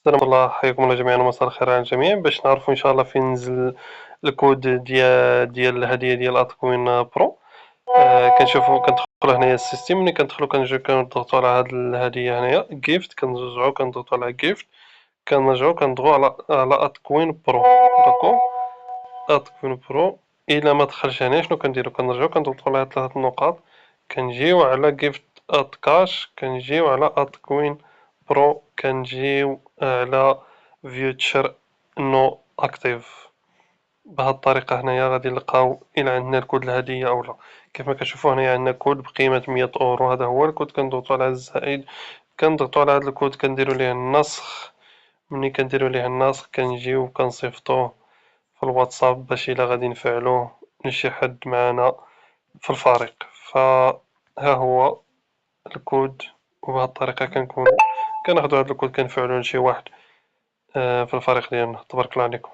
السلام الله، حياكم الله جميعا ومساء الخير على الجميع. باش نعرفوا ان شاء الله فين ننزل الكود ديال الهديه ديال اتكوين برو. كنشوفوا كندخلوا هنايا السيستم. ملي كندخلوا كنجيو كنضغطوا على هاد الهديه هنايا جيفت، كنرجعوا كنضغطوا على جيفت، كنرجعوا كنضغطوا على اتكوين برو. داكو اتكوين برو. الا ما دخلش هنا شنو كنديروا؟ كنرجعوا كنضغطوا على هاد ثلاث نقاط، كنجيو على جيفت ات كاش، كنجيو على اتكوين برو، كنجيو على فيوتشر نو اكتيف. بهاد الطريقة هنايا غادي نلقاو إلا عندنا الكود الهدية أو لا. كيف ما كنشوفو هنايا عندنا كود بقيمة 100 أورو، هذا هو الكود. كنضغطو على الزائد، كنضغطو على هاد الكود، كنديرو ليه النسخ. ملي كنديرو ليه النسخ كنجيو كنصيفطوه في الواتساب باش إلا غادي نفعلوه لشي حد معانا في الفريق. فها هو الكود، وبهاد الطريقة كنكون كناخدو هاد الكود كنفعلوه لشي واحد في الفريق ديالنا. تبارك الله عليكم.